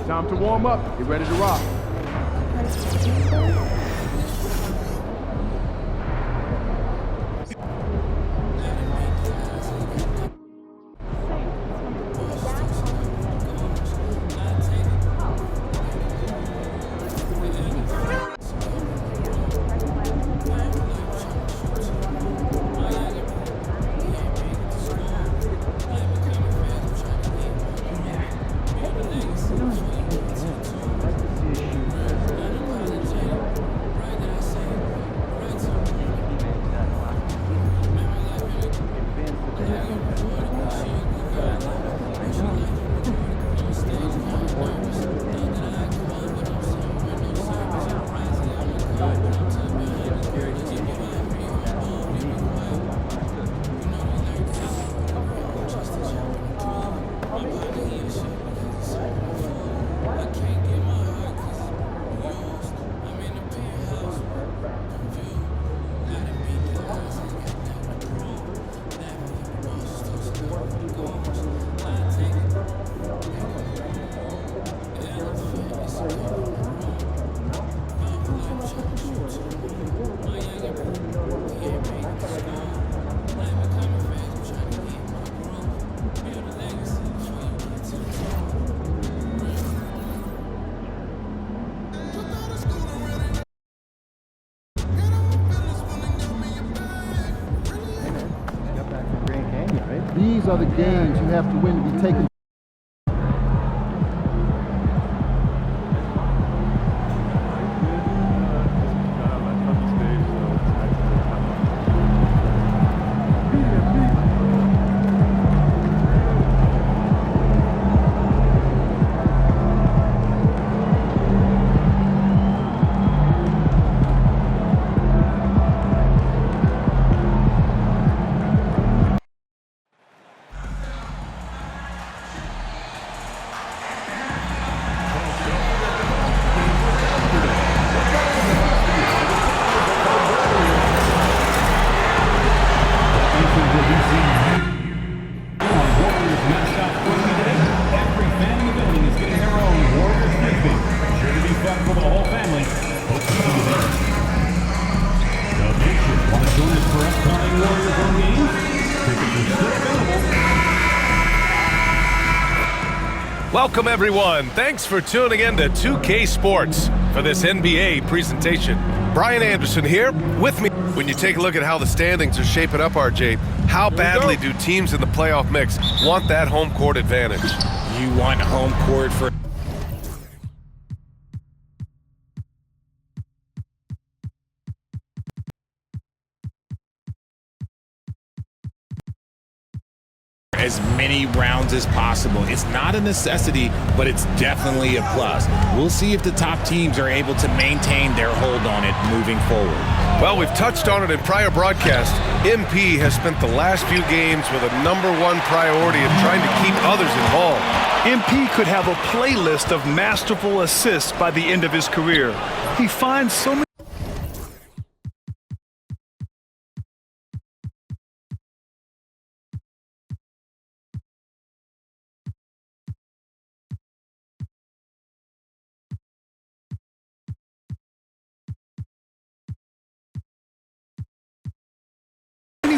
Time to warm up. Get ready to rock. These are the games you have to win to be taken. Welcome, everyone. Thanks for tuning in to 2K Sports for this NBA presentation. Brian Anderson here with me. When you take a look at how the standings are shaping up, RJ, how badly do teams in the playoff mix want that home court advantage? You want home court for as many rounds as possible. It's not a necessity, but it's definitely a plus. We'll see if the top teams are able to maintain their hold on it moving forward. Well, we've touched on it in prior broadcasts. MP has spent the last few games with a #1 priority of trying to keep others involved. MP could have a playlist of masterful assists by the end of his career. He finds so many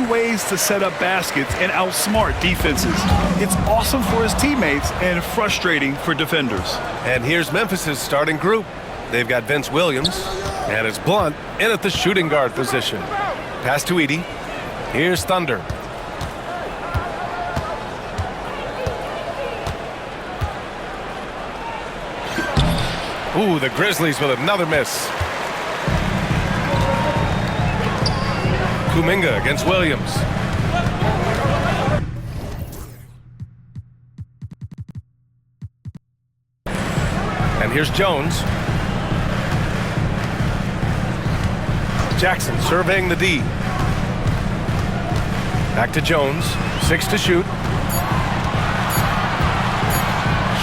ways to set up baskets and outsmart defenses. It's awesome for his teammates and frustrating for defenders. And here's Memphis's starting group. They've got Vince Williams, and it's Blunt in at the shooting guard position. Pass to Edey. Here's Thunder. Ooh, the Grizzlies with another miss. Kuminga against Williams. And here's Jones. Jackson surveying the D. Back to Jones. 6 to shoot.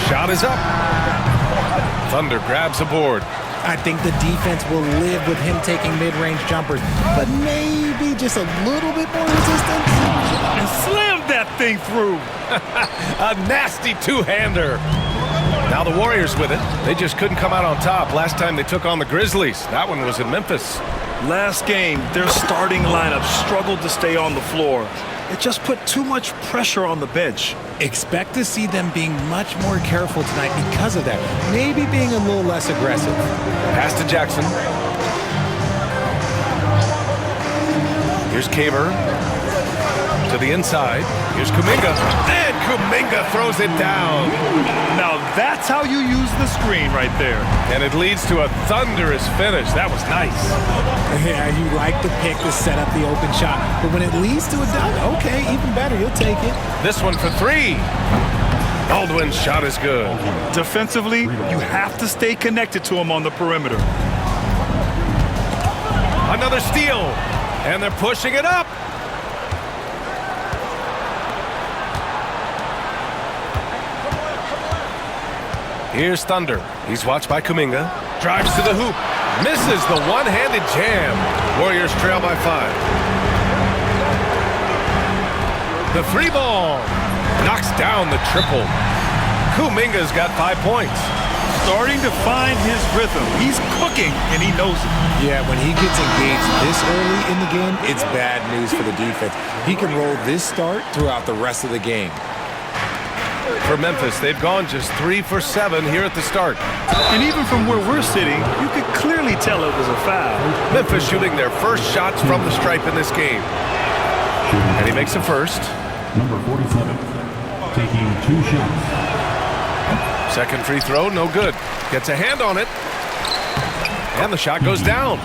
Shot is up. Thunder grabs the board. I think the defense will live with him taking mid-range jumpers, but maybe just a little bit more resistance. And slammed that thing through. A nasty two-hander. Now the Warriors with it. They just couldn't come out on top last time they took on the Grizzlies. That one was in Memphis. Last game, their starting lineup struggled to stay on the floor. It just put too much pressure on the bench. Expect to see them being much more careful tonight because of that. Maybe being a little less aggressive. Pass to Jackson. Here's Kaver. To the inside. Here's Kuminga. And Kuminga throws it down. Now that's how you use the screen right there. And it leads to a thunderous finish. That was nice. Yeah, you like the pick to set up the open shot. But when it leads to a dunk, okay, even better. You'll take it. This one for three. Baldwin's shot is good. Defensively, you have to stay connected to him on the perimeter. Another steal. And they're pushing it up. Here's Thunder. He's watched by Kuminga. Drives to the hoop. Misses the one-handed jam. Warriors trail by 5. The three ball. Knocks down the triple. Kuminga's got 5 points. Starting to find his rhythm. He's cooking, and he knows it. Yeah, when he gets engaged this early in the game, it's bad news for the defense. He can roll this start throughout the rest of the game. For Memphis, they've gone just 3 for 7 here at the start. And even from where we're sitting, you could clearly tell it was a foul. Memphis shooting their first shots from the stripe in this game. And he makes a first. Number 47, taking 2 shots. Second free throw, no good. Gets a hand on it. And the shot goes down.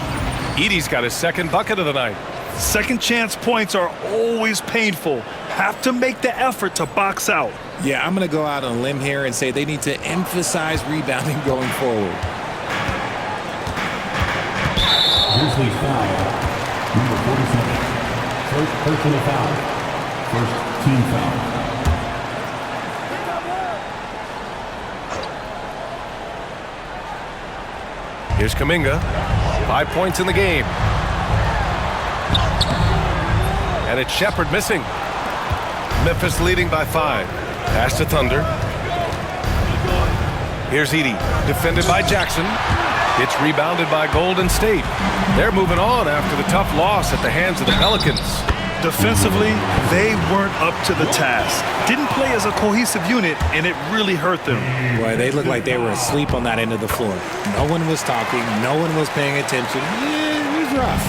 Edey's got his second bucket of the night. Second chance points are always painful. Have to make the effort to box out. Yeah, I'm going to go out on a limb here and say they need to emphasize rebounding going forward. Grizzlies foul. Number 47. First personal foul. First team foul. Here's Kuminga. 5 points in the game. And it's Shepherd missing. Memphis leading by 5. Pass to Thunder. Here's Edey. Defended by Jackson. It's rebounded by Golden State. They're moving on after the tough loss at the hands of the Pelicans. Defensively, they weren't up to the task. Didn't play as a cohesive unit, and it really hurt them. Boy, they looked like they were asleep on that end of the floor. No one was talking. No one was paying attention. Yeah, it was rough.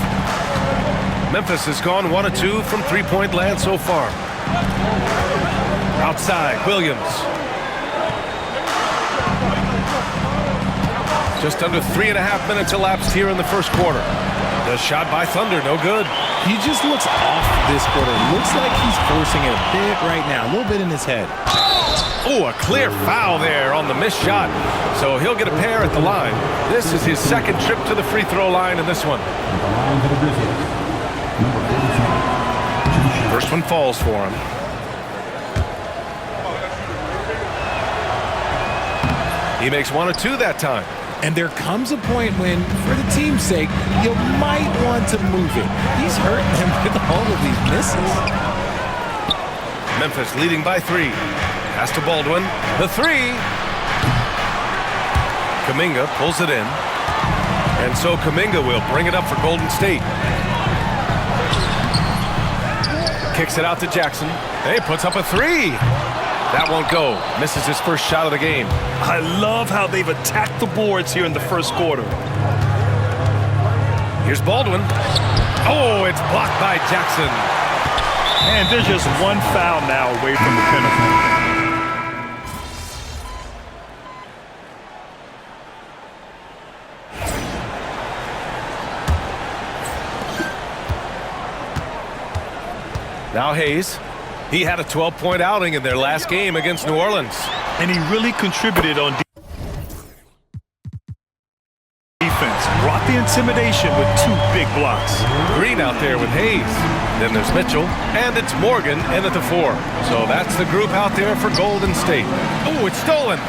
Memphis has gone 1 of 2 from three-point land so far. Outside, Williams. Just under 3.5 minutes elapsed here in the first quarter. The shot by Thunder, no good. He just looks off this quarter. Looks like he's forcing it a bit right now. A little bit in his head. Oh, a clear foul there on the missed shot. So he'll get a pair at the line. This is his second trip to the free throw line in this one. At the line for the Grizzlies. Number 47. First one falls for him. He makes 1 of 2 that time. And there comes a point when, for the team's sake, you might want to move it. He's hurting them with all of these misses. Memphis leading by 3. Pass to Baldwin. The 3. Kuminga pulls it in. And so Kuminga will bring it up for Golden State. Kicks it out to Jackson. Hey, puts up a 3. That won't go. Misses his first shot of the game. I love how they've attacked the boards here in the first quarter. Here's Baldwin. Oh, it's blocked by Jackson. And they're just one foul now away from the pinnacle. Now Hayes. He had a 12-point outing in their last game against New Orleans. And he really contributed on defense. Brought the intimidation with 2 big blocks. Green out there with Hayes. Then there's Mitchell. And it's Morgan in at the 4. So that's the group out there for Golden State. Oh, it's stolen.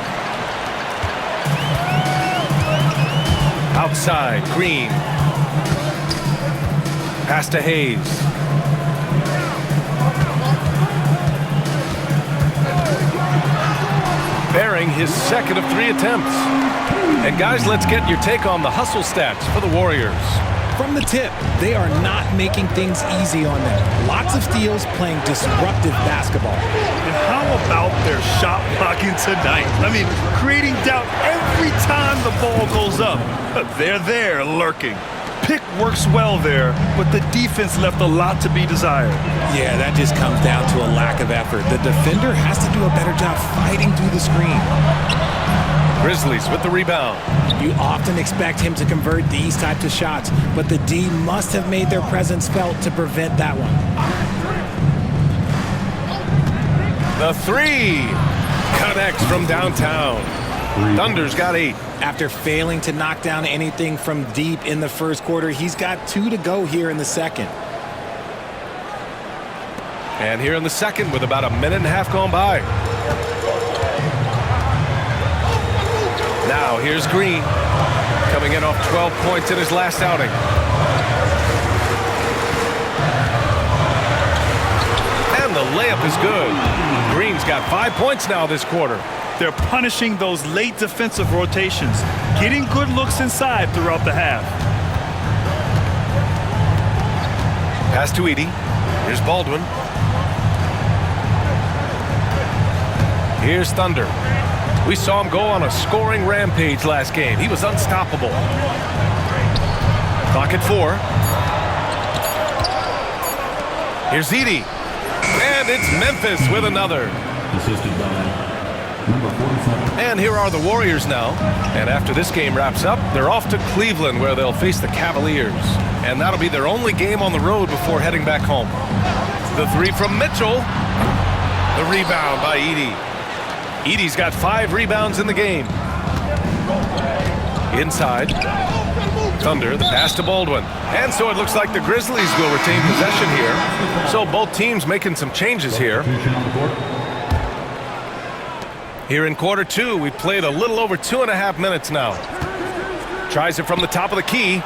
Outside, Green. Pass to Hayes. Barry trying his second of 3 attempts. And guys, let's get your take on the hustle stats for the Warriors. From the tip, they are not making things easy on them. Lots of steals, playing disruptive basketball. And how about their shot blocking tonight? I mean, creating doubt every time the ball goes up. They're there lurking. Pick works well there, but the defense left a lot to be desired. Yeah, that just comes down to a lack of effort. The defender has to do a better job fighting through the screen. Grizzlies with the rebound. You often expect him to convert these types of shots, but the D must have made their presence felt to prevent that one. The 3 connects from downtown. Thunder's got 8. After failing to knock down anything from deep in the first quarter, he's got 2 to go here in the second. And here in the second with about a minute and a half gone by. Now here's Green, coming in off 12 points in his last outing. And the layup is good. Green's got 5 points now this quarter. They're punishing those late defensive rotations, getting good looks inside throughout the half. Pass to Edey. Here's Baldwin. Here's Thunder. We saw him go on a scoring rampage last game. He was unstoppable. Clock at 4. Here's Edey. And it's Memphis with another. Assisted by number 47. And here are the Warriors now. And after this game wraps up, they're off to Cleveland where they'll face the Cavaliers. And that'll be their only game on the road before heading back home. The 3 from Mitchell. The rebound by Edey. Edey's got 5 rebounds in the game. Inside. Thunder, the pass to Baldwin. And so it looks like the Grizzlies will retain possession here. So both teams making some changes here. Here in quarter 2, we've played a little over 2.5 minutes now. Tries it from the top of the key.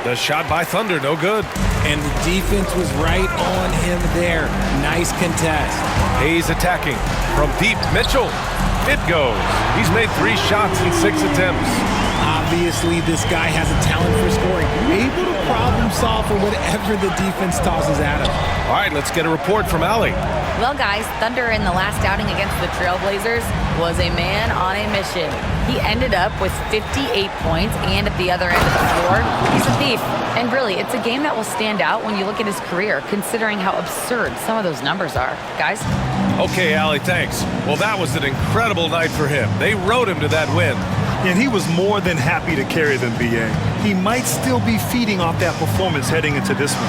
The shot by Thunder, no good. And the defense was right on him there. Nice contest. Hayes attacking. From deep, Mitchell. It goes. He's made 3 shots in 6 attempts. Obviously, this guy has a talent for scoring. Able to problem solve for whatever the defense tosses at him. All right, let's get a report from Allie. Well, guys, Thunder in the last outing against the Trailblazers was a man on a mission. He ended up with 58 points, and at the other end of the floor, he's a thief. And really, it's a game that will stand out when you look at his career, considering how absurd some of those numbers are. Guys? Okay, Allie, thanks. Well, that was an incredible night for him. They rode him to that win. And he was more than happy to carry them, B.A. He might still be feeding off that performance heading into this one.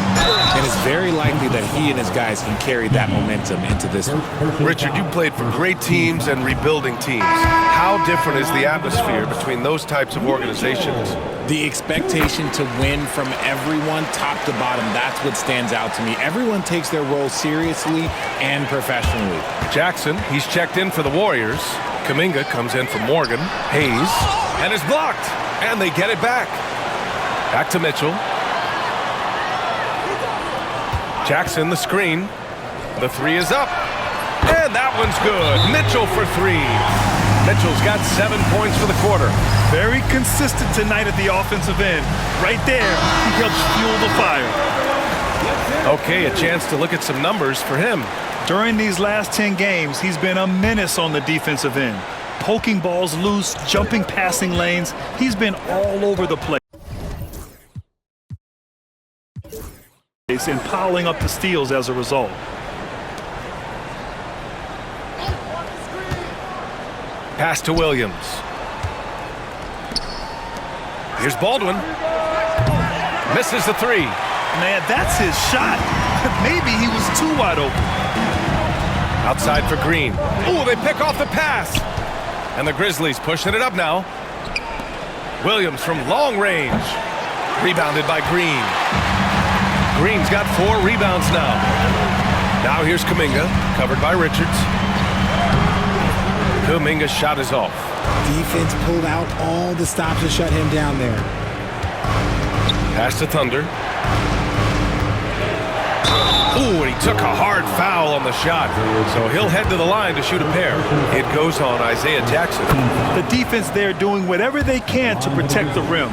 And it's very likely that he and his guys can carry that momentum into this one. Richard, you played for great teams and rebuilding teams. How different is the atmosphere between those types of organizations? The expectation to win from everyone, top to bottom, that's what stands out to me. Everyone takes their role seriously and professionally. Jackson, he's checked in for the Warriors. Kuminga comes in for Morgan. Hayes, and is blocked. And they get it back. Back to Mitchell. Jackson, the screen. The 3 is up. And that one's good. Mitchell for 3. Mitchell's got 7 points for the quarter. Very consistent tonight at the offensive end. Right there, he helps fuel the fire. Okay, a chance to look at some numbers for him. During these last 10 games, he's been a menace on the defensive end. Poking balls loose, jumping passing lanes. He's been all over the place and piling up the steals as a result. Pass to Williams. Here's Baldwin. Misses the 3. Man, that's his shot. Maybe he was too wide open. Outside for Green. Ooh, they pick off the pass. And the Grizzlies pushing it up now. Williams from long range. Rebounded by Green. Green's got 4 rebounds now. Now here's Kuminga, covered by Richards. Kuminga's shot is off. Defense pulled out all the stops to shut him down there. Pass to Thunder. Ooh, and he took a hard foul on the shot. So he'll head to the line to shoot a pair. It goes on Isaiah Jackson. The defense there doing whatever they can to protect the rim.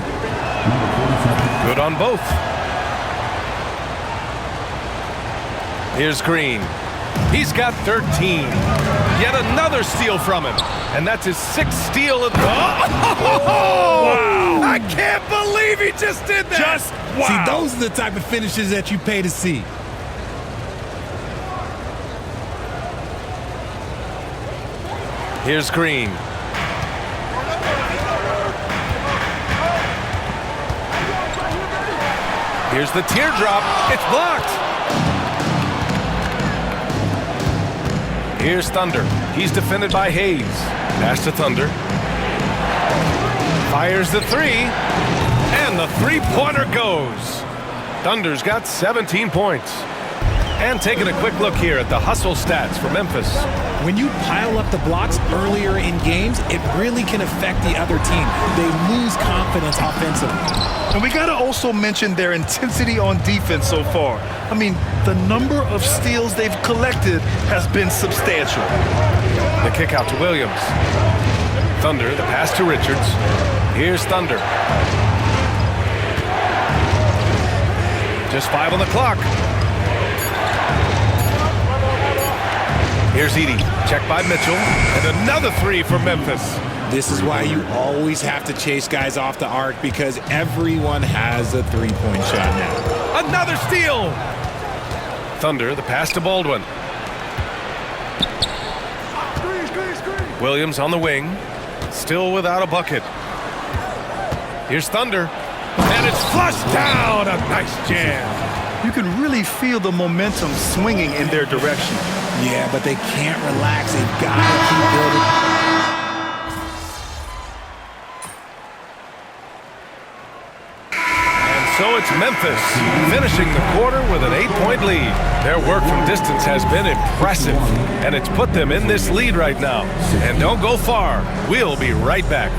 Good on both. Here's Green. He's got 13. Yet another steal from him. And that's his 6th steal of the... Wow! I can't believe he just did that! Just wow! See, those are the type of finishes that you pay to see. Here's Green. Here's the teardrop. It's blocked. Here's Thunder. He's defended by Hayes. Pass to Thunder. Fires the three. And the three-pointer goes. Thunder's got 17 points. And taking a quick look here at the hustle stats for Memphis. When you pile up the blocks earlier in games, it really can affect the other team. They lose confidence offensively. And we got to also mention their intensity on defense so far. I mean, the number of steals they've collected has been substantial. The kick out to Williams. Thunder, the pass to Richards. Here's Thunder. Just 5 on the clock. Here's Edey. Checked by Mitchell. And another 3 for Memphis. This is why you always have to chase guys off the arc, because everyone has a three-point shot now. Another steal! Thunder, the pass to Baldwin. Williams on the wing. Still without a bucket. Here's Thunder. And it's flushed down. A nice jam. You can really feel the momentum swinging in their direction. Yeah, but they can't relax. They've got to keep building. So it's Memphis finishing the quarter with an 8-point lead. Their work from distance has been impressive, and it's put them in this lead right now. And don't go far. We'll be right back.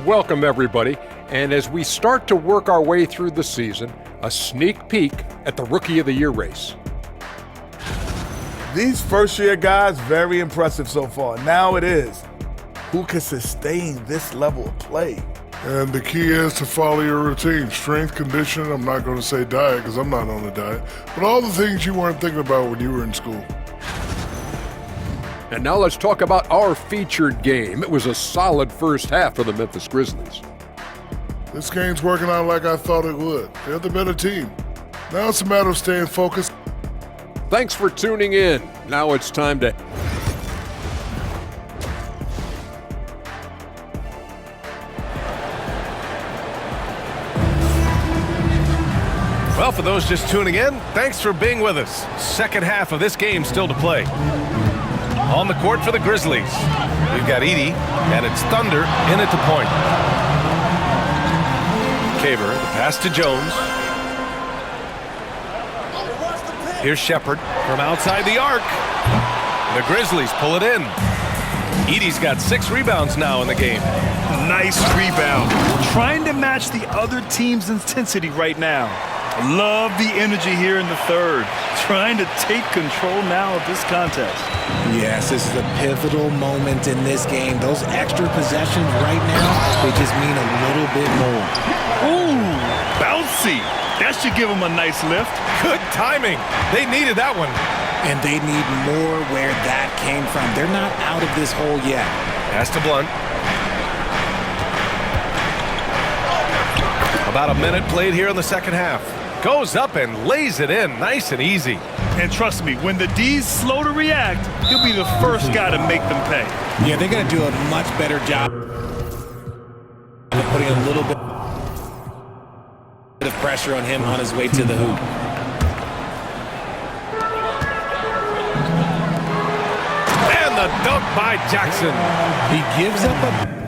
Welcome, everybody. And as we start to work our way through the season, a sneak peek at the Rookie of the Year race. These first-year guys, very impressive so far. Now it is, who can sustain this level of play? And the key is to follow your routine. Strength, conditioning, I'm not going to say diet because I'm not on a diet, but all the things you weren't thinking about when you were in school. And now let's talk about our featured game. It was a solid first half for the Memphis Grizzlies. This game's working out like I thought it would. They're the better team. Now it's a matter of staying focused. Thanks for tuning in. Now it's time to... Well, for those just tuning in, thanks for being with us. Second half of this game still to play. On the court for the Grizzlies, we've got Edey, and it's Thunder in at the point. Caver, the pass to Jones. Here's Shepherd from outside the arc. The Grizzlies pull it in. Edey's got 6 rebounds now in the game. Nice rebound. Trying to match the other team's intensity right now. Love the energy here in the third. Trying to take control now of this contest. Yes, this is a pivotal moment in this game. Those extra possessions right now, they just mean a little bit more. Ooh, bouncy. That should give them a nice lift. Good timing. They needed that one. And they need more where that came from. They're not out of this hole yet. Pass to Blunt. About a minute played here in the second half. Goes up and lays it in nice and easy. And trust me, when the D's slow to react, he'll be the first guy to make them pay. Yeah, they're going to do a much better job of putting a little bit of pressure on him on his way to the hoop. Dunk by Jackson. He gives up a...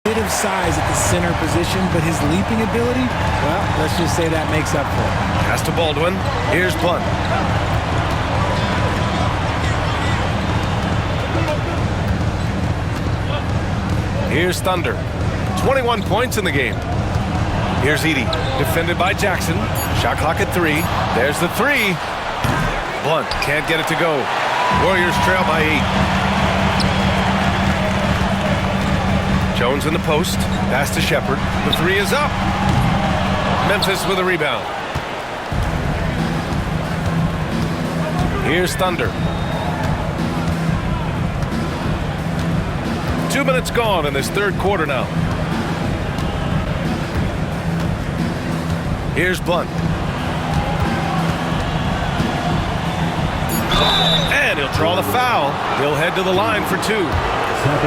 bit of size at the center position, but his leaping ability, well, let's just say that makes up for it. Pass to Baldwin. Here's Blunt. Here's Thunder. 21 points in the game. Here's Edey. Defended by Jackson. Shot clock at 3. There's the 3. Blunt can't get it to go. Warriors trail by 8. Jones in the post. Pass to Shepherd. The 3 is up. Memphis with a rebound. Here's Thunder. 2 minutes gone in this third quarter now. Here's Blunt. And he'll draw the foul. He'll head to the line for 2.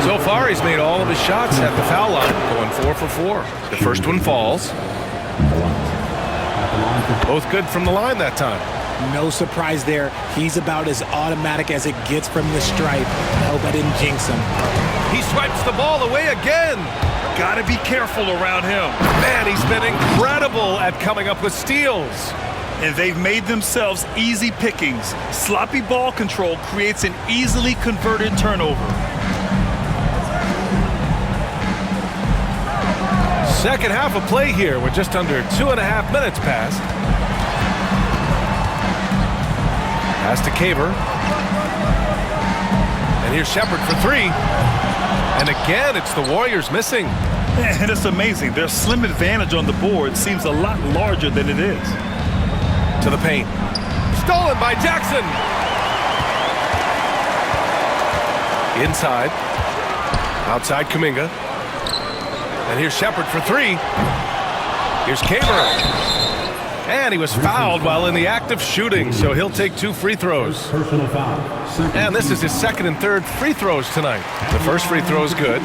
So far, he's made all of his shots at the foul line, going 4 for 4. The first one falls. Both good from the line that time. No surprise there. He's about as automatic as it gets from the stripe. I hope I didn't jinx him. He swipes the ball away again. Gotta be careful around him. Man, he's been incredible at coming up with steals. And they've made themselves easy pickings. Sloppy ball control creates an easily converted turnover. Second half of play here with just under 2.5 minutes passed. Pass to Caver. And here's Shepherd for 3. And again, it's the Warriors missing. And it's amazing. Their slim advantage on the board seems a lot larger than it is. To the paint. Stolen by Jackson. Inside. Outside Kuminga. And here's Shepherd for 3. Here's Caver. And he was fouled while in the act of shooting, so he'll take 2 free throws. Personal foul. And this is his second and third free throws tonight. The first free throw is good.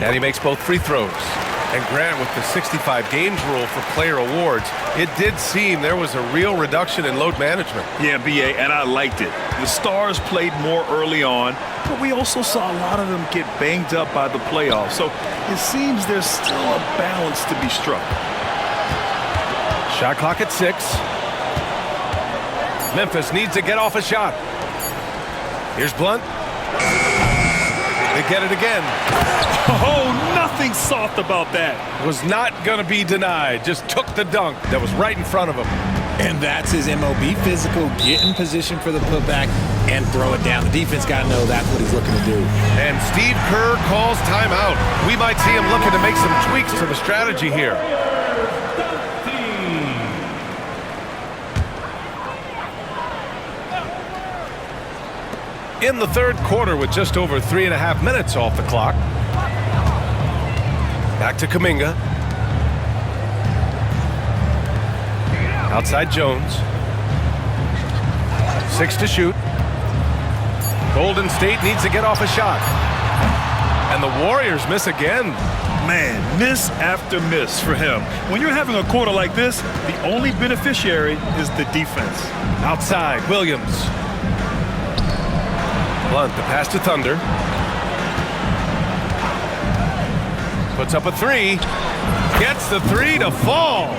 And he makes both free throws. And Grant, with the 65 games rule for player awards, it did seem there was a real reduction in load management. Yeah, B.A., and I liked it. The Stars played more early on, but we also saw a lot of them get banged up by the playoffs. So it seems there's still a balance to be struck. Shot clock at 6. Memphis needs to get off a shot. Here's Blunt. They get it again. Oh, nothing soft about that. Was not going to be denied. Just took the dunk that was right in front of him. And that's his MO. Be physical, get in position for the putback, and throw it down. The defense got to know that's what he's looking to do. And Steve Kerr calls timeout. We might see him looking to make some tweaks to the strategy here. In the third quarter with just over 3.5 minutes off the clock. Back to Kuminga. Outside Jones. 6 to shoot. Golden State needs to get off a shot. And the Warriors miss again. Man, miss after miss for him. When you're having a quarter like this, the only beneficiary is the defense. Outside, Williams. Blunt, the pass to Thunder. Puts up a 3. Gets the 3 to fall.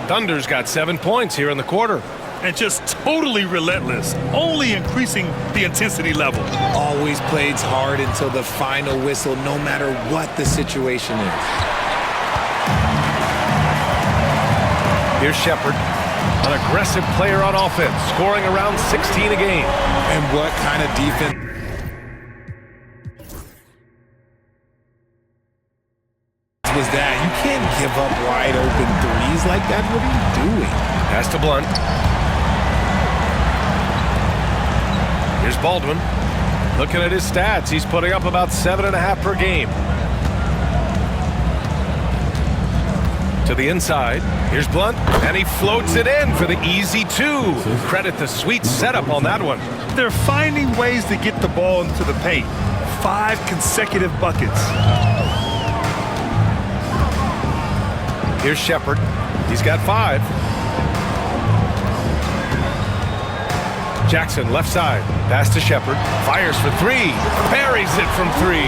Thunder's got 7 points here in the quarter. And just totally relentless, only increasing the intensity level. Always plays hard until the final whistle, no matter what the situation is. Here's Shepherd, an aggressive player on offense, scoring around 16 a game. And what kind of defense was that? You can't give up wide open threes like that. What are you doing? Pass to Blunt. Here's Baldwin. Looking at his stats, he's putting up about 7.5 per game. To the inside. Here's Blunt, and he floats it in for the easy 2. Credit the sweet setup on that one. They're finding ways to get the ball into the paint. 5 consecutive buckets. Here's Shepard. He's got 5. Jackson, left side. Pass to Shepard. Fires for 3. Parries it from 3.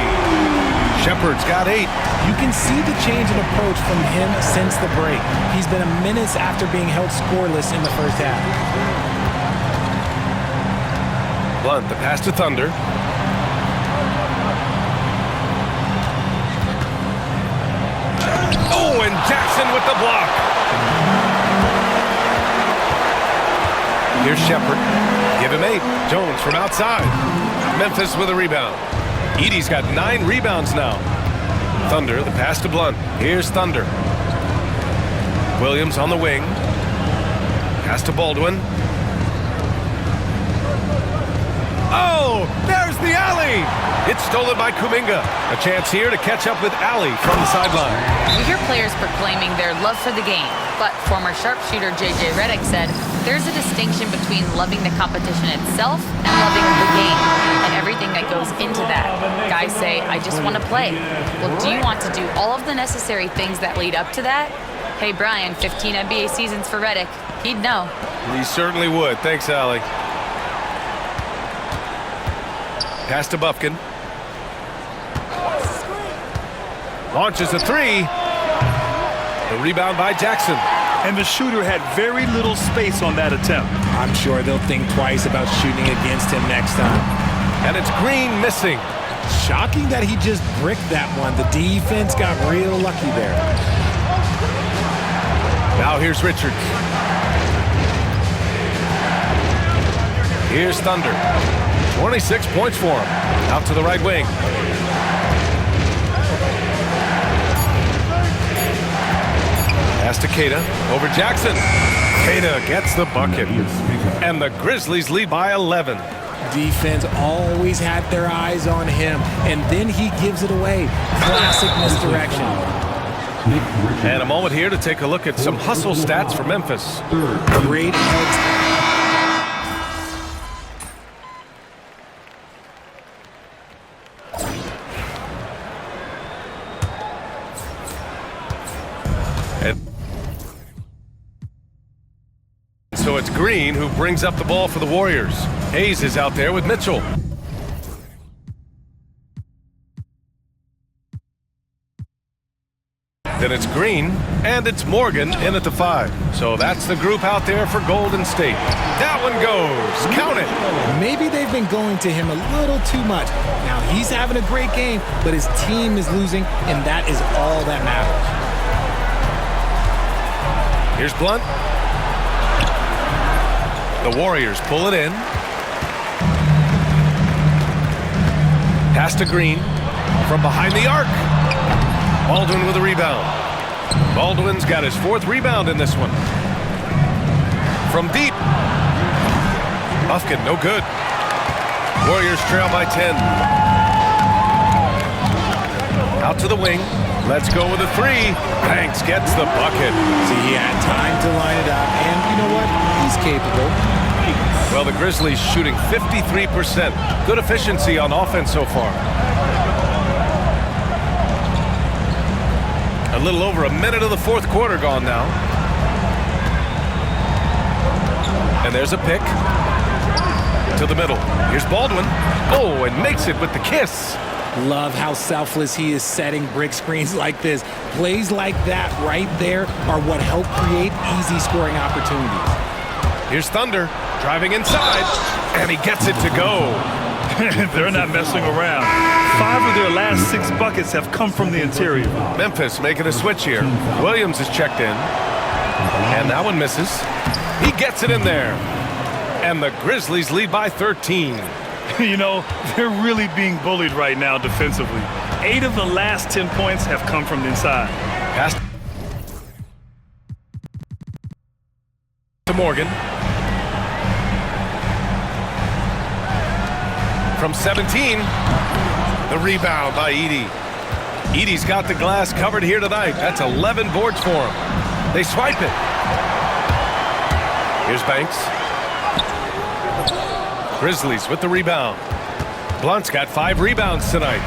Shepard's got 8. You can see the change in approach from him since the break. He's been a menace after being held scoreless in the first half. Blunt, the pass to Thunder. Oh, and Jackson with the block. Here's Shepard. Give him 8. Jones from outside. Memphis with a rebound. Edey's got 9 rebounds now. Thunder, the pass to Blunt. Here's Thunder. Williams on the wing. Pass to Baldwin. Oh, there's the alley. It's stolen by Kuminga. A chance here to catch up with Alley from the sideline. We hear players proclaiming their love for the game, but former sharpshooter J.J. Redick said there's a distinction between loving the competition itself and loving the game and everything that goes into that. Guys say, I just want to play. Well, do you want to do all of the necessary things that lead up to that? Hey, Brian, 15 NBA seasons for Redick. He'd know. He certainly would. Thanks, Alley. Pass to Bufkin. Launches a 3. The rebound by Jackson. And the shooter had very little space on that attempt. I'm sure they'll think twice about shooting against him next time. And it's Green missing. Shocking that he just bricked that one. The defense got real lucky there. Now here's Richards. Here's Thunder. 26 points for him. Out to the right wing. Pass to Queta. Over Jackson. Queta gets the bucket. And the Grizzlies lead by 11. Defense always had their eyes on him, and then he gives it away. Classic misdirection. And a moment here to take a look at some hustle stats for Memphis. Great heads. So it's Green who brings up the ball for the Warriors. Hayes is out there with Mitchell. Then it's Green, and it's Morgan in at the 5. So that's the group out there for Golden State. That one goes. Count it. Maybe they've been going to him a little too much. Now he's having a great game, but his team is losing, and that is all that matters. Here's Blunt. The Warriors pull it in. Pass to Green from behind the arc. Baldwin with a rebound. Baldwin's got his 4th rebound in this one. From deep. Bufkin, no good. Warriors trail by 10. Out to the wing. Let's go with a 3. Banks gets the bucket. See, he had time to line it up, and you know what? He's capable. Well, the Grizzlies shooting 53%. Good efficiency on offense so far. A little over a minute of the 4th quarter gone now. And there's a pick. To the middle. Here's Baldwin. Oh, and makes it with the kiss. Love how selfless he is setting brick screens like this. Plays like that right there are what help create easy scoring opportunities. Here's Thunder driving inside, and he gets it to go. They're not messing around. 5 of their last 6 buckets have come from the interior. Memphis making a switch here. Williams is checked in, and that one misses. He gets it in there, and the Grizzlies lead by 13. You know, they're really being bullied right now defensively. 8 of the last 10 points have come from inside. Pass to Morgan. From 17, the rebound by Edey. Edey's got the glass covered here tonight. That's 11 boards for him. They swipe it. Here's Banks. Grizzlies with the rebound. Blunt's got 5 rebounds tonight.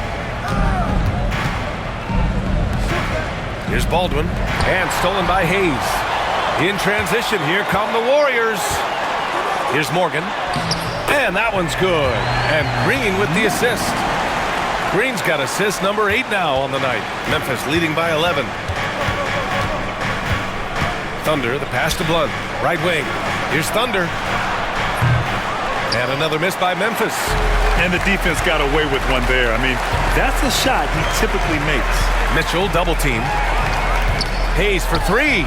Here's Baldwin. And stolen by Hayes. In transition, here come the Warriors. Here's Morgan. And that one's good. And Green with the assist. Green's got assist number 8 now on the night. Memphis leading by 11. Thunder, the pass to Blunt. Right wing. Here's Thunder. And another miss by Memphis. And the defense got away with one there. I mean, that's a shot he typically makes. Mitchell double team. Hayes for 3.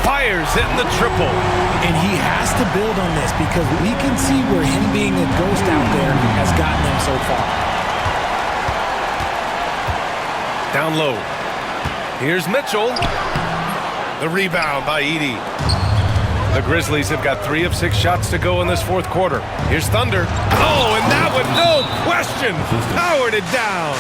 Fires hitting the triple. And he has to build on this because we can see where him being a ghost out there has gotten them so far. Down low. Here's Mitchell. The rebound by Edey. The Grizzlies have got 3 of 6 shots to go in this fourth quarter. Here's Thunder. Oh, and that one, no question, powered it down.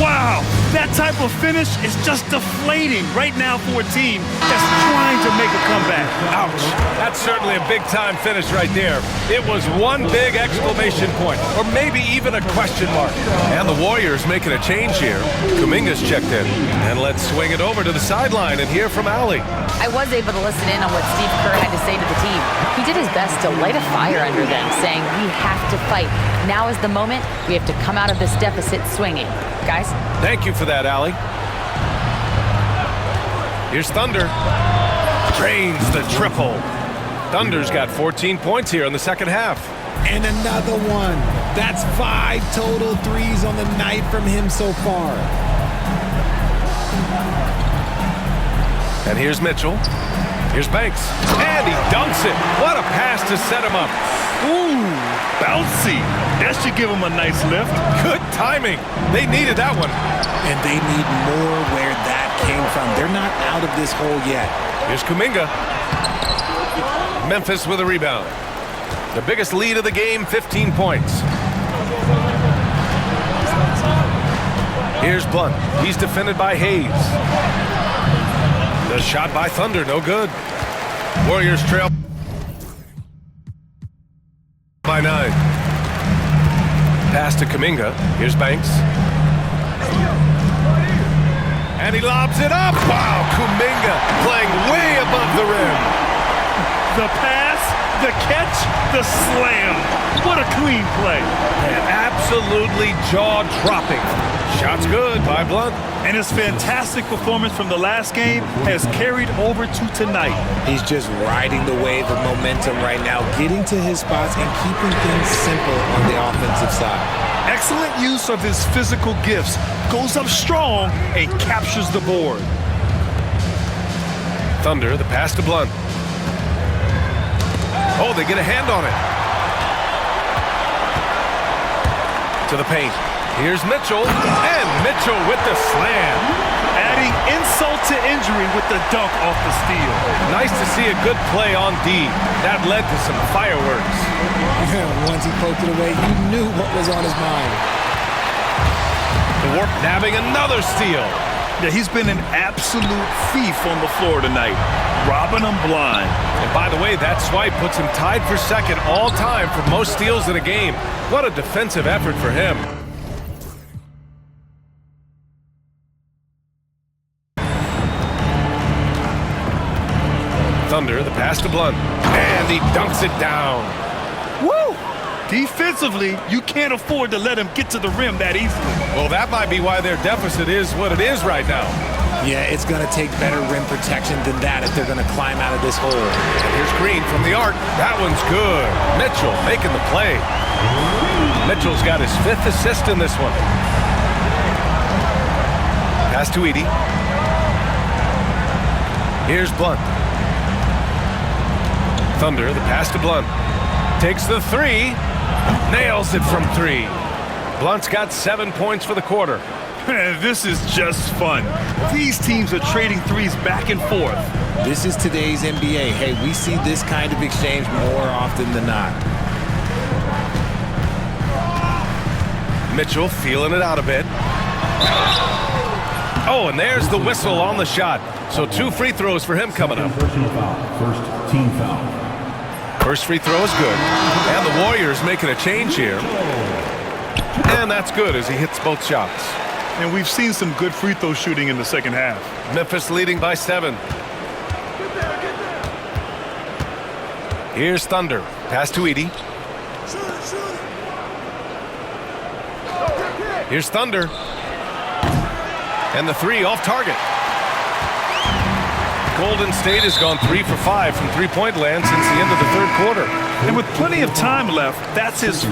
Wow, that type of finish is just deflating right now for a team that's trying to make a comeback. Ouch. That's certainly a big-time finish right there. It was one big exclamation point, or maybe even a question mark. And the Warriors making a change here. Kuminga's checked in. And let's swing it over to the sideline and hear from Allie. I was able to listen in on what Steve Kerr had to say to the team. He did his best to light a fire under them, saying, we have to fight. Now is the moment. We have to come out of this deficit swinging. Guys? Thank you for that, Allie. Here's Thunder. Drains the triple. Thunder's got 14 points here in the second half. And another one. That's 5 total threes on the night from him so far. And here's Mitchell. Here's Banks. And he dunks it. What a pass to set him up. Ooh, bouncy. That should give him a nice lift. Good timing. They needed that one. And they need more where that came from. They're not out of this hole yet. Here's Kuminga. Memphis with a rebound. The biggest lead of the game, 15 points. Here's Blunt. He's defended by Hayes. The shot by Thunder, no good. Warriors trail by 9. Pass to Kuminga. Here's Banks. And he lobs it up. Wow, Kuminga playing way above the rim. The pass, the catch, the slam. What a clean play. And absolutely jaw-dropping. Shot's good by Blunt. And his fantastic performance from the last game has carried over to tonight. He's just riding the wave of momentum right now, getting to his spots and keeping things simple on the offensive side. Excellent use of his physical gifts. Goes up strong and captures the board. Thunder, the pass to Blunt. Oh, they get a hand on it. To the paint. Here's Mitchell, and Mitchell with the slam. Adding insult to injury with the dunk off the steal. Nice to see a good play on D. That led to some fireworks. Once he poked it away, you knew what was on his mind. The Warp nabbing another steal. Yeah, he's been an absolute thief on the floor tonight, robbing them blind. And by the way, that swipe puts him tied for second all time for most steals in a game. What a defensive effort for him. Thunder, the pass to Blunt, and he dunks it down. Woo! Defensively, you can't afford to let him get to the rim that easily. Well, that might be why their deficit is what it is right now. Yeah, it's going to take better rim protection than that if they're going to climb out of this hole. And here's Green from the arc. That one's good. Mitchell making the play. Mitchell's got his 5th assist in this one. Pass to Edey. Here's Blunt. Thunder, the pass to Blunt. Takes the 3. Nails it from 3. Blunt's got 7 points for the quarter. This is just fun. These teams are trading threes back and forth. This is today's NBA. Hey, we see this kind of exchange more often than not. Mitchell feeling it out a bit. Oh, and there's the whistle on the shot. So 2 free throws for him coming up. Personal foul. First team foul. First free throw is good. And the Warriors making a change here. And that's good as he hits both shots. And we've seen some good free throw shooting in the second half. Memphis leading by 7. Here's Thunder. Pass to Edey. Here's Thunder. And the 3 off target. Golden State has gone 3 for 5 from three-point land since the end of the third quarter. And with plenty of time left, that's his...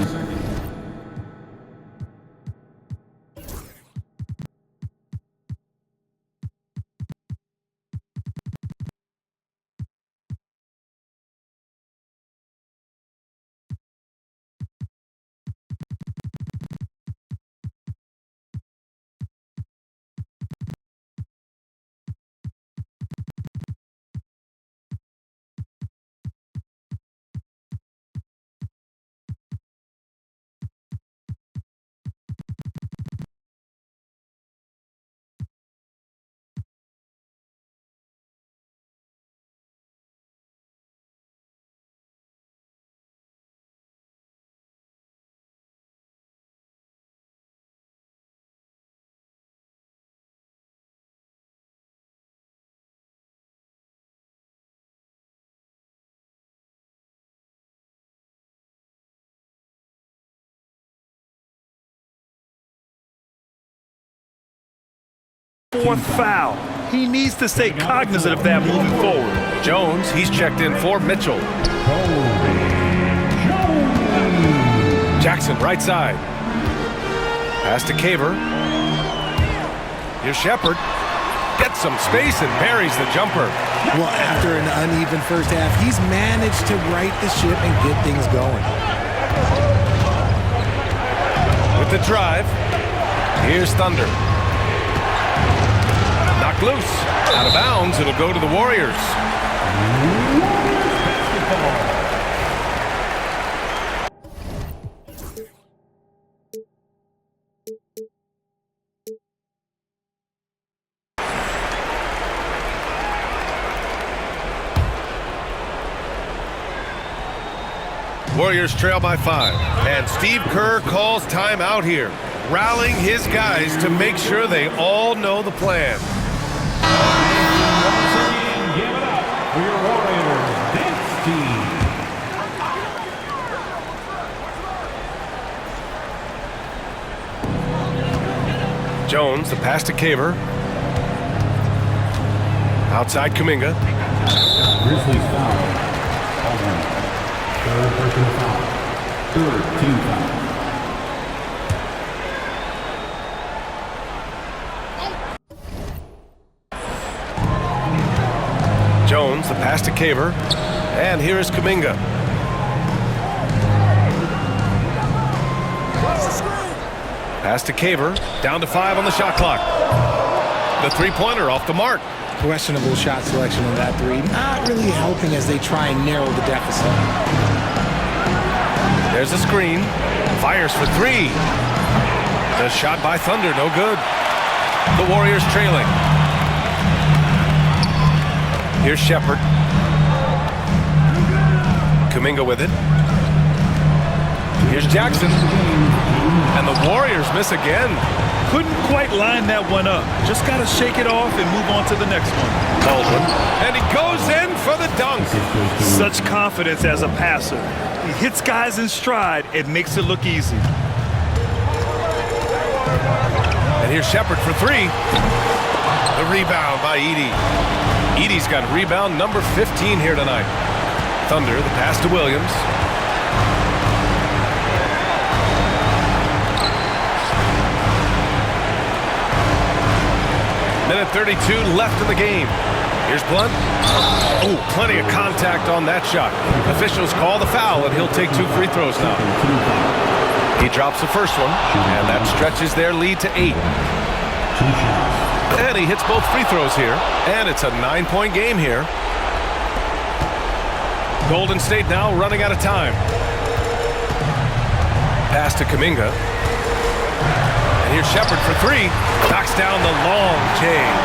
Fourth foul. He needs to stay cognizant of that moving forward. Jones, he's checked in for Mitchell. Jackson, right side. Pass to Caver. Here's Shepard. Gets some space and buries the jumper. Well, after an uneven first half, he's managed to right the ship and get things going. With the drive, here's Thunder. Knocked loose. Out of bounds, it'll go to the Warriors. Warriors trail by 5, and Steve Kerr calls timeout here, rallying his guys to make sure they all know the plan. Give it up for your Warriors dance team. Jones, the pass to Caver. Outside Kuminga. Grizzlies foul. Aldridge. Third personal foul. Third team foul. Jones, the pass to Caver. And here is Kuminga. Pass to Caver. Down to 5 on the shot clock. The three-pointer off the mark. Questionable shot selection on that 3. Not really helping as they try and narrow the deficit. There's a screen. Fires for 3. The shot by Thunder, no good. The Warriors trailing. Here's Shepard. Kuminga with it. Here's Jackson. And the Warriors miss again. Couldn't quite line that one up. Just got to shake it off and move on to the next one. Baldwin. And he goes in for the dunk. Such confidence as a passer. He hits guys in stride and makes it look easy. And here's Shepard for 3. The rebound by Edey. Edey's got rebound number 15 here tonight. Thunder, the pass to Williams. Minute 32 left in the game. Here's Blunt. Oh, plenty of contact on that shot. Officials call the foul, and he'll take 2 free throws now. He drops the first one, and that stretches their lead to 8. And he hits both free throws here, and it's a 9-point game here. Golden State now running out of time. Pass to Kuminga. And here's Shepard for 3. Knocks down the long change.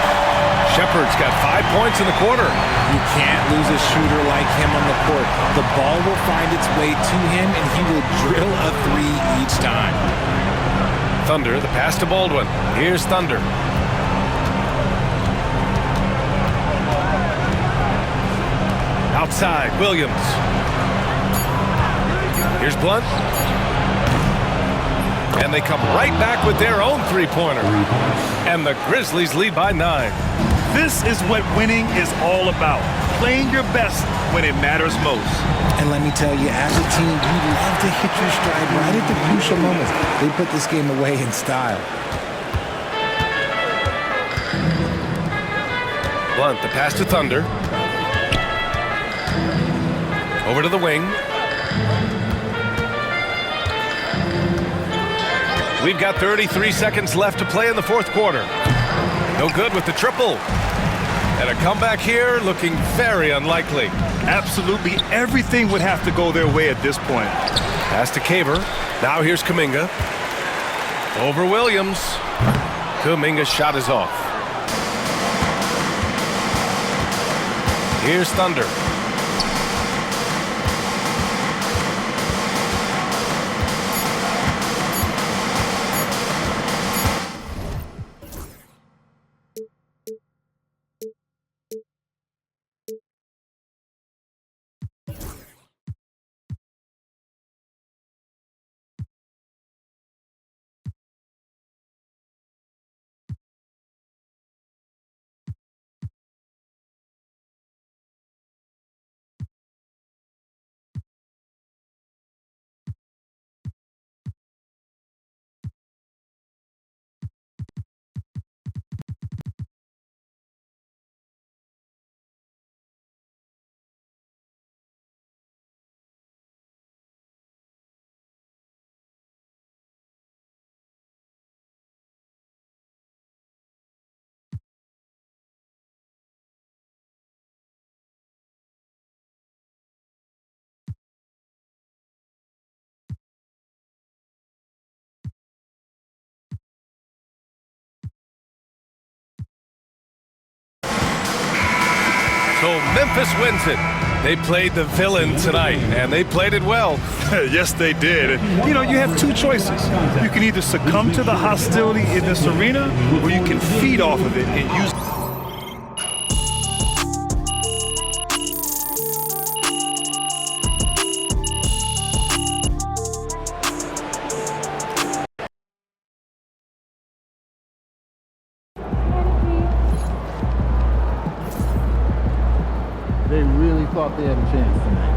Shepard's got 5 points in the quarter. You can't lose a shooter like him on the court. The ball will find its way to him, and he will drill a three each time. Thunder, the pass to Baldwin. Here's Thunder. Outside, Williams. Here's Blunt. And they come right back with their own three-pointer. And the Grizzlies lead by 9. This is what winning is all about. Playing your best when it matters most. And let me tell you, as a team, you love to hit your stride right at the crucial moments. They put this game away in style. Blunt, the pass to Thunder. Over to the wing. We've got 33 seconds left to play in the fourth quarter. No good with the triple. And a comeback here looking very unlikely. Absolutely everything would have to go their way at this point. Pass to Caver. Now here's Kuminga. Over Williams. Kuminga's shot is off. Here's Thunder. So Memphis wins it. They played the villain tonight, and they played it well. Yes, they did. And, you have two choices. You can either succumb to the hostility in this arena, or you can feed off of it and use They really thought they had a chance tonight.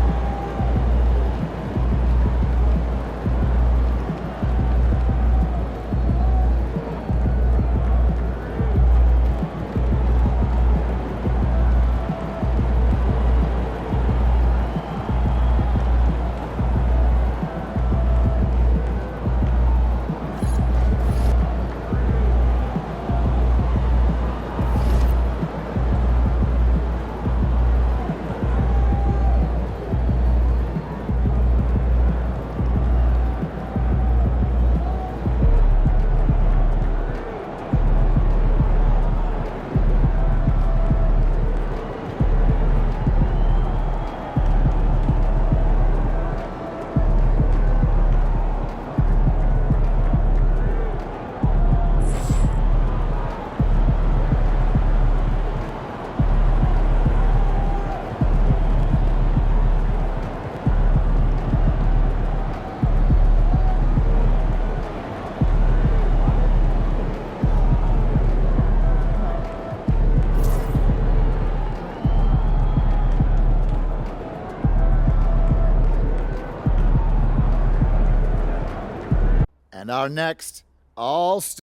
And our next All-Star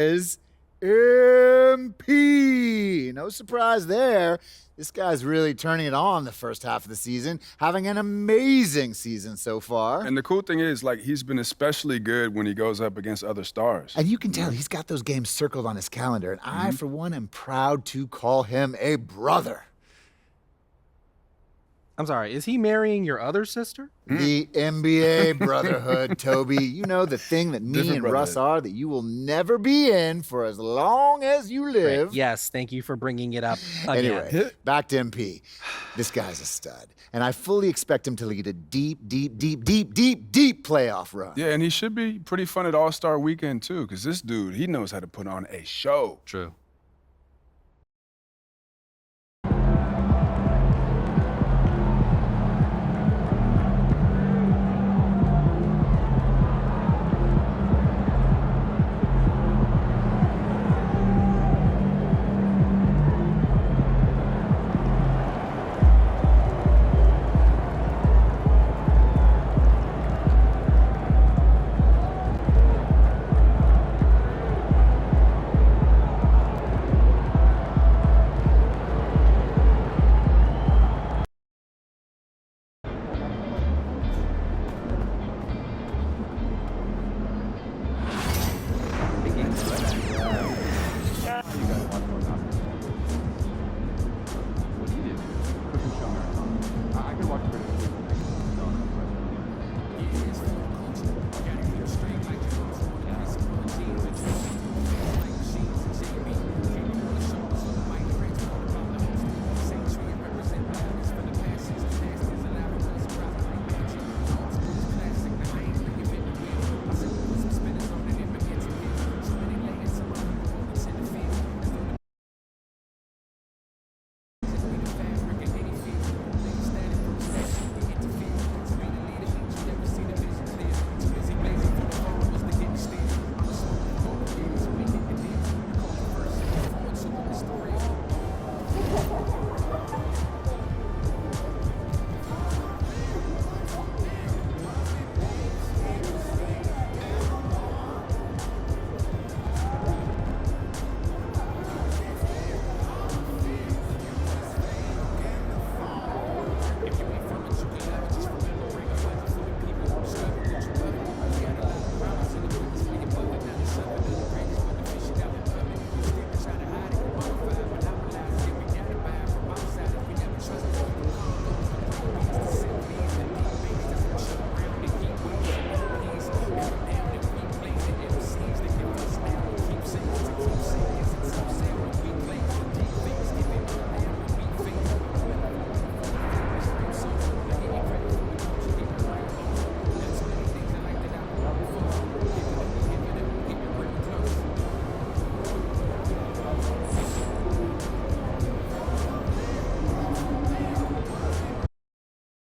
is MP. No surprise there. This guy's really turning it on the first half of the season, having an amazing season so far. And the cool thing is, he's been especially good when he goes up against other stars. And you can tell he's got those games circled on his calendar. And I, for one, am proud to call him a brother. I'm sorry, is he marrying your other sister? The NBA brotherhood, Toby. You know, the thing that me Different and Russ are that you will never be in for as long as you live. Right. Yes, thank you for bringing it up again. Anyway, back to MP. This guy's a stud, and I fully expect him to lead a deep playoff run. Yeah, and he should be pretty fun at All-Star Weekend, too, because this dude, he knows how to put on a show. True.